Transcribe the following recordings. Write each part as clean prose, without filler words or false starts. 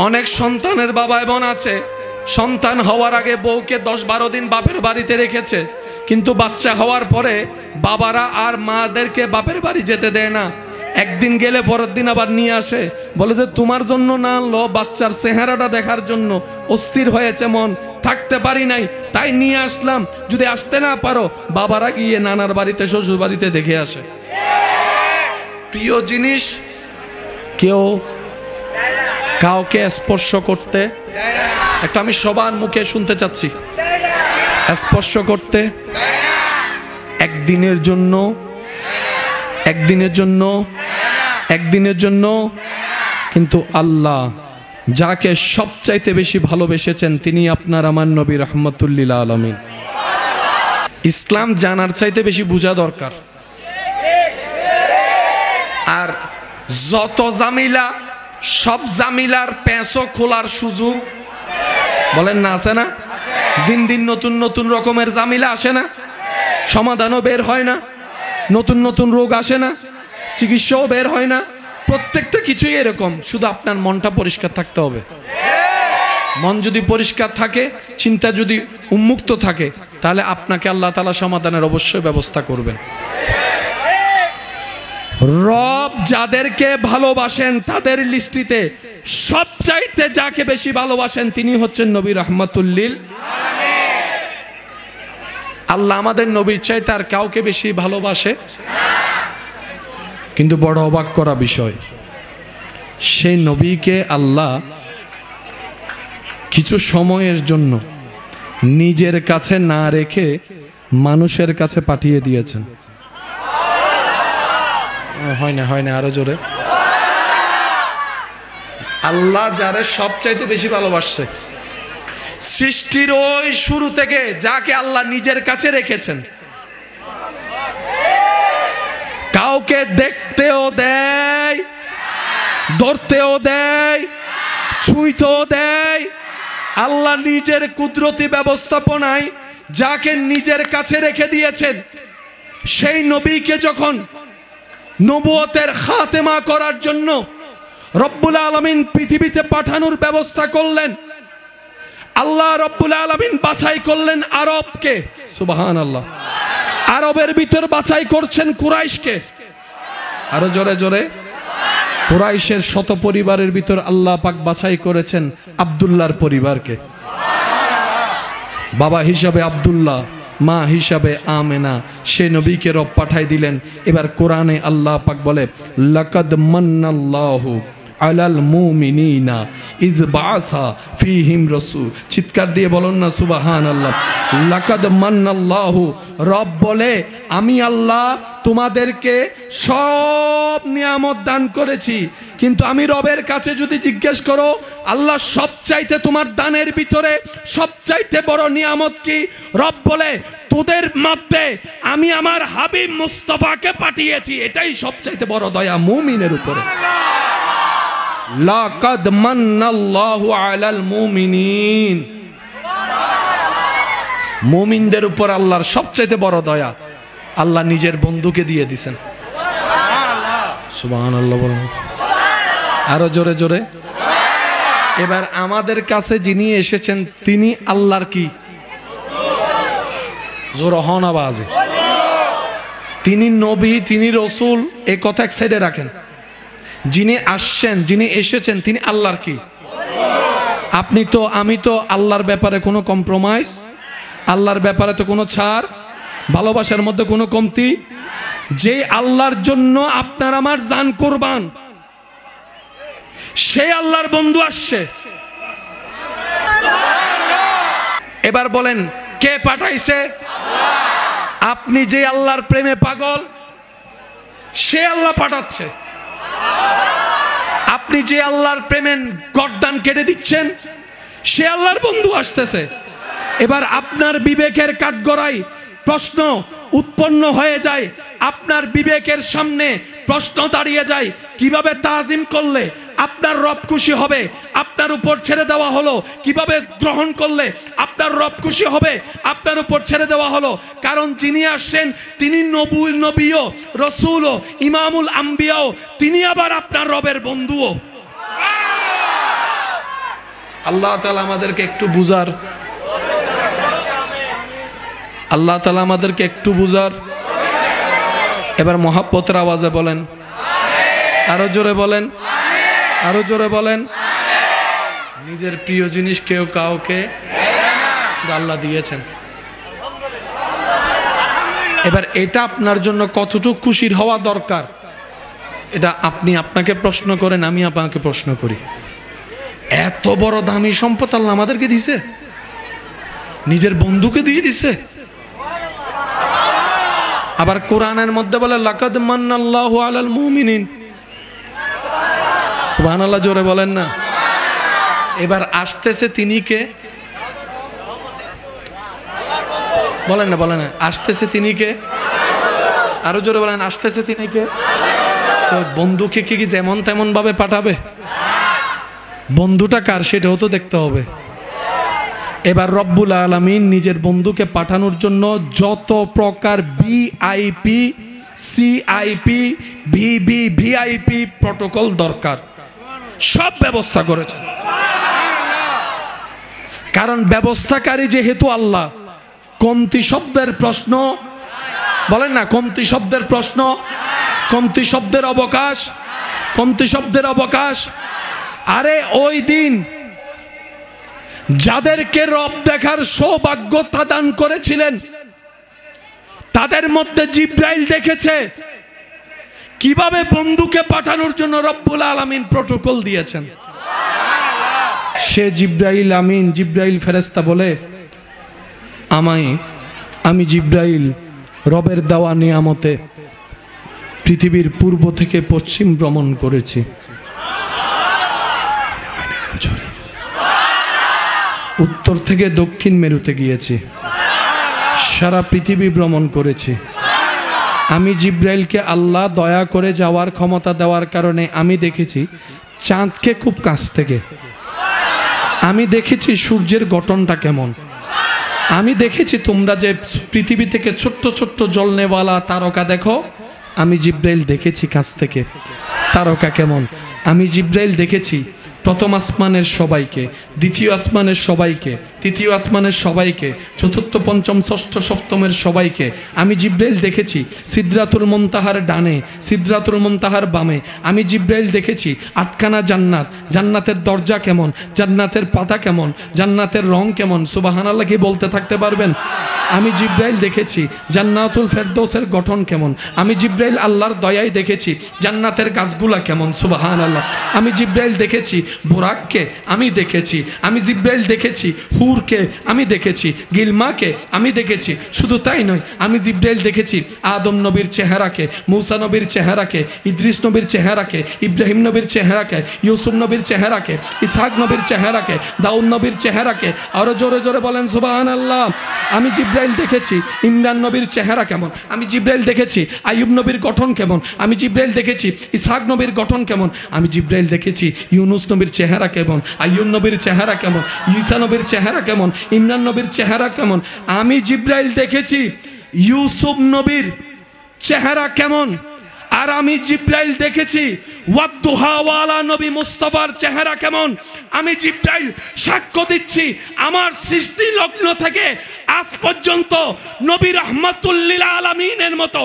অনেক সন্তানের বাবা এমন আছে, সন্তান হওয়ার আগে বউকে 10-12 দিন বাপের বাড়িতে রেখেছে, কিন্তু বাচ্চা হওয়ার পরে বাবারা আর মাদেরকে বাপের বাড়ি যেতে দেয় না। একদিন গেলে পরের দিন আবার নিয়ে আসে, বলে যে তোমার জন্য না আনলো, বাচ্চার চেহারাটা দেখার জন্য অস্থির হয়েছে মন, থাকতে পারি নাই, তাই নিয়ে আসলাম। যদি আসতে না পারো, বাবারা গিয়ে নানার বাড়িতে শ্বশুর বাড়িতে দেখে আসে। প্রিয় জিনিস কেউ কাউকে স্পর্শ করতে, একটা আমি সবার মুখে শুনতে চাচ্ছি, স্পর্শ করতে একদিনের জন্য, একদিনের জন্য, একদিনের জন্য। কিন্তু আল্লাহ যাকে সবচাইতে বেশি ভালোবেসেছেন তিনি আপনার আমার নবী রাহমাতুল লিল আলামিন। ইসলাম জানার চাইতে বেশি বোঝা দরকার। আর যত জামিলা, সব জামিলার পেঁচো খোলার সুযোগ বলেন না, আছে না? দিন দিন নতুন নতুন রকমের জামিলা আসে না, সমাধানও বের হয় না, নতুন নতুন রোগ আসে না, চিকিৎসাও বের হয় না, প্রত্যেকটা কিছুই এরকম। শুধু আপনার মনটা পরিষ্কার থাকতে হবে। মন যদি পরিষ্কার থাকে, চিন্তা যদি উন্মুক্ত থাকে, তাহলে আপনাকে আল্লাহ তাআলা সমাধানের অবশ্যই ব্যবস্থা করবেন। রব যাদেরকে ভালোবাসেন তাদের লিস্টিতে সবচাইতে যাকে বেশি ভালোবাসেন তিনি হচ্ছেন নবী রাহমাতুল লিল আলামিন। আল্লাহ আমাদের নবীর চাইতে আর কাউকে বেশি ভালোবাসে। কিন্তু বড় অবাক করা বিষয়, সেই নবীকে আল্লাহ কিছু সময়ের জন্য নিজের কাছে না রেখে মানুষের কাছে পাঠিয়ে দিয়েছেন। হয় না, হয় না, আরো জোরে। আল্লাহ যারে সবচাইতে বেশি ভালোবাসছে, সৃষ্টির ওই শুরু থেকে যাকে আল্লাহ নিজের কাছে রেখেছেন, কাউকে দেখতেও দেয়, ধরতেও দেয়, ছুঁইতেও দেয়। আল্লাহ নিজের কুদরতি ব্যবস্থাপনায় যাকে নিজের কাছে রেখে দিয়েছেন, সেই নবীকে যখন নবুয়তের খাতেমা করার জন্য রব্বুল আলামিন পৃথিবীতে পাঠানোর ব্যবস্থা করলেন, আল্লাহ রব্বুল আলামিন বাছাই করলেন আরবকে। সুবহানাল্লাহ। আরবের ভিতর বাছাই করছেন কুরাইশকে। আরো জোরে জোরে। কুরাইশের শত পরিবারের ভিতর আল্লাহ পাক বাছাই করেছেন আব্দুল্লাহর পরিবারকে। বাবা হিসাবে আব্দুল্লাহ, মা হিসাবে আমেনা, সে নবীকে রব পাঠাই দিলেন। এবার কোরআনে আল্লাহ পাক বলে, লাকাদ মান্নাল্লাহু আলাল মুমিনিনা ইয বাআসা ফীহিম রাসূল। চিৎকার দিয়ে বলুন না সুবহানাল্লাহ। লাকাদ মান্নাল্লাহু, রব বলে আমি আল্লাহ তোমাদেরকে সব নিয়ামত দান করেছি, কিন্তু আমি রবের কাছে যদি জিজ্ঞেস করো আল্লাহ সবচাইতে তোমার দানের ভিতরে সবচাইতে বড় নিয়ামত কি, রব বলে তোদের মধ্যে আমি আমার হাবিব মুস্তাফাকে পাঠিয়েছি, এটাই সবচাইতে বড় দয়া মুমিনের উপরে। লাকাদ মান্নাল্লাহু আলাল মুমিনিন, মুমিনদের উপর আল্লাহর সবচাইতে বড় দয়া, আল্লাহ নিজের বন্ধুকে দিয়ে দিয়েছেন। সুবহানাল্লাহ বলুন আরো জোরে জোরে। এবার আমাদের কাছে যিনি এসেছেন তিনি আল্লাহর কি জোর হন আওয়াজে, তিনি নবী, তিনি রসুল, এই কথা এক সাইডে রাখেন। যিনি আসছেন, যিনি এসেছেন তিনি আল্লাহর কি। আপনি তো আমি তো আল্লাহর ব্যাপারে কোনো কম্প্রোমাইজ, আল্লাহর ব্যাপারে তো কোনো ছাড়, ভালোবাসার মধ্যে কোনো কমতি। যে আল্লাহর জন্য আপনার আমার জান কুরবান, সে আল্লাহর বন্ধু আসছে। এবার বলেন কে পাঠাইছে? আপনি যে আল্লাহর প্রেমে পাগল, সে আল্লাহ পাঠাচ্ছে। আপনি যে আল্লাহর প্রেমে গর্দান কেটে দিচ্ছেন, সে আল্লাহর বন্ধু আসতেছে। এবার আপনার বিবেকের কাঠগড়ায় প্রশ্ন উৎপন্ন হয়ে যায়, আপনার বিবেকের সামনে প্রশ্ন দাঁড়িয়ে যায়, কিভাবে তাজিম করলে আপনার রব খুশি হবে? আপনার উপর ছেড়ে দেওয়া হলো, কিভাবে গ্রহণ করলে আপনার রব খুশি হবে? আপনার উপর ছেড়ে দেওয়া হলো, কারণ যিনি আসছেন তিনি নবীও, রসুলও, ইমামুল আম্বিয়াও, তিনি আবার আপনার রবের বন্ধুও। আল্লাহ তাআলা আমাদেরকে একটু বুঝার, আল্লাহ তাআলা আমাদেরকে একটু বুঝার। এবার মহাব্বতের আওয়াজে বলেন, আরো জোরে বলেন, আরো জোরে বলেন। নিজের প্রিয় জিনিস কেউ কাউকে আল্লাহ দিয়েছেন। এবার এটা আপনার জন্য কতটুকু খুশির হওয়া দরকার, এটা আপনি আপনাকে প্রশ্ন করেন, আমি আপনাকে প্রশ্ন করি। এত বড় দামি সম্পদ আল্লাহ আমাদেরকে দিছে, নিজের বন্ধুকে দিয়ে দিছে। আবার কোরআনের মধ্যে বলে লাকাদ মান্নাল্লাহু আলাল মুমিনিন, সুবহানাল্লাহ, জোরে বলেন না। এবার আসতেছে তিনি কে? বলেন না, বলেন না, আসতেছে তিনি কে? আরো জোরে বলেন, আসতেছে তিনি কে? তো বন্ধুকে কি যেমন তেমন ভাবে পাঠাবে? বন্ধুটা কার সেটাও তো দেখতে হবে। এবার রব্বুল আলামিন নিজের বন্ধুকে পাঠানোর জন্য যত প্রকার ভিআইপি, সিআইপি, ভিভিআইপি প্রটোকল দরকার সব ব্যবস্থা করেছেন। কারণ ব্যবস্থাকারী যেহেতু আল্লাহ, কমতি শব্দের প্রশ্ন, বলেন না, কমতি শব্দের প্রশ্ন, কমতি শব্দের অবকাশ, কমতি শব্দের অবকাশ। আরে ওই দিন যাদেরকে রব দেখার সৌভাগ্য দান করেছিলেন তাদের মধ্যে জিব্রাইল দেখেছে কিভাবে বন্ধুকে পাঠানোর জন্য রব্বুল আলামিন প্রটোকল দিয়েছেন। সে জিব্রাইল আমিন, জিব্রাইল ফেরেশতা বলে, আমি জিব্রাইল রবের দেওয়া নিয়ামতে পৃথিবীর পূর্ব থেকে পশ্চিম ভ্রমণ করেছি, উত্তর থেকে দক্ষিণ মেরুতে গিয়েছি, সারা পৃথিবী ভ্রমণ করেছি। আমি জিব্রাইলকে আল্লাহ দয়া করে যাওয়ার ক্ষমতা দেওয়ার কারণে আমি দেখেছি চাঁদকে খুব কাছ থেকে, আমি দেখেছি সূর্যের গঠনটা কেমন, আমি দেখেছি তোমরা যে পৃথিবী থেকে ছোট্ট ছোট্ট জ্বলনেওয়ালা তারকা দেখো, আমি জিব্রাইল দেখেছি কাছ থেকে তারকা কেমন। আমি জিব্রাইল দেখেছি প্রথম আসমানের সবাইকে, দ্বিতীয় আসমানের সবাইকে, তৃতীয় আসমানের সবাইকে, চতুর্থ পঞ্চম ষষ্ঠ সপ্তমের সবাইকে। আমি জিব্রাইল দেখেছি সিদরাতুল মুনতাহার ডানে, সিদরাতুল মুনতাহার বামে। আমি জিব্রাইল দেখেছি আটখানা জান্নাত, জান্নাতের দরজা কেমন, জান্নাতের পাতা কেমন, জান্নাতের রং কেমন, সুবহানাল্লাহ কি বলতে থাকতে পারবেন? আমি জিব্রাইল দেখেছি জান্নাতুল ফেরদৌসের গঠন কেমন। আমি জিব্রাইল আল্লাহর দয়ায় দেখেছি জান্নাতের গাছগুলা কেমন, সুবহানাল্লাহ। আমি জিব্রাইল দেখেছি বোরাককে, আমি দেখেছি। আমি জিব্রাইল দেখেছি হুরকে, আমি দেখেছি গিলমাকে, আমি দেখেছি। শুধু তাই নয়, আমি জিব্রাইল দেখেছি আদম নবীর চেহারাকে, মূসা নবীর চেহারাকে, ইদ্রিস নবীর চেহারাকে, ইব্রাহিম নবীর চেহারাকে, ইউসুফ নবীর চেহারাকে, ইসহাক নবীর চেহারাকে, দাউদ নবীর চেহারাকে। আরো জোরে জোরে বলেন সুবহানাল্লাহ। আমি জিব্রাইল দেখেছি ইমরান নবীর চেহারা কেমন, আমি জিব্রাইল দেখেছি আইয়ুব নবীর গঠন কেমন, আমি জিব্রাইল দেখেছি ইসহাক নবীর গঠন কেমন, আমি জিব্রাইল দেখেছি ইউনুস নবীর চেহারা কেমন, আইয়ুব নবীর চেহারা কেমন, ঈসা নবীর চেহারা কেমন, ইমরান নবীর চেহারা কেমন। আমি জিব্রাইল দেখেছি ইউসুফ নবীর চেহারা কেমন। আর আমি জিব্রাইল দেখেছি ওয়াদ্দুহাওয়ালা নবী মুস্তাফার চেহারা কেমন। আমি জিব্রাইল সাক্ষ্য দিচ্ছি আমার সৃষ্টি লগ্ন থেকে আজ পর্যন্ত নবী রাহমাতুল লিল আলামিনের মতো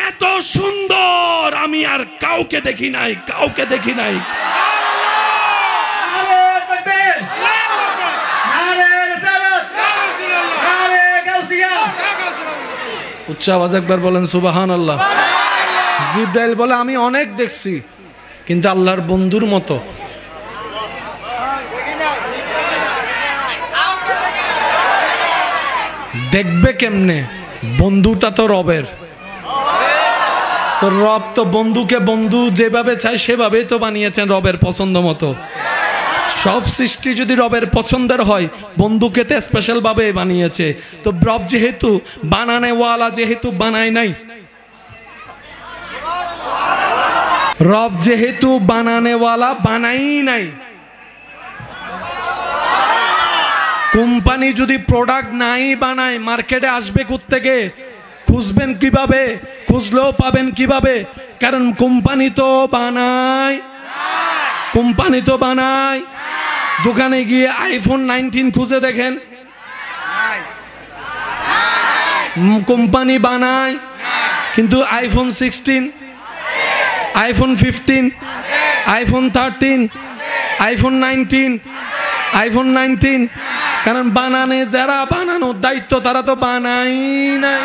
এত সুন্দর আমি আর কাউকে দেখি নাই, কাউকে দেখি নাই। উচ্চ আওয়াজ একবার বলেন সুবহানাল্লাহ। জিব্রাইল বলে আমি অনেক দেখছি কিন্তু আল্লাহর বন্ধুর মতো দেখবে কেমনে? বন্ধুটা তো রবের, তো রব তো বন্ধুকে বন্ধু যেভাবে চায় সেভাবেই তো বানিয়েছেন রবের পছন্দ মতো। সব সৃষ্টি যদি রবের পছন্দের হয়, বন্ধুকে তো স্পেশাল ভাবে বানিয়েছে। তো রব যেহেতু বানানেওয়ালা, যেহেতু বানায় নাই, রব যেহেতু বানানেওয়ালা বানাই নাই, কোম্পানি যদি প্রোডাক্ট নাই বানায় মার্কেটে আসবে কোত্থেকে? খুঁজবেন কিভাবে? খুঁজলেও পাবেন কিভাবে? কারণ কোম্পানি তো বানায়, কোম্পানি তো বানায়। দোকানে গিয়ে আইফোন 19 খুঁজে দেখেন, কোম্পানি বানায়, কিন্তু iPhone 16, iPhone 15, iPhone 13, iPhone 19, iPhone 19, কারণ বানানে যারা বানানোর দায়িত্ব তারা তো বানাই নাই।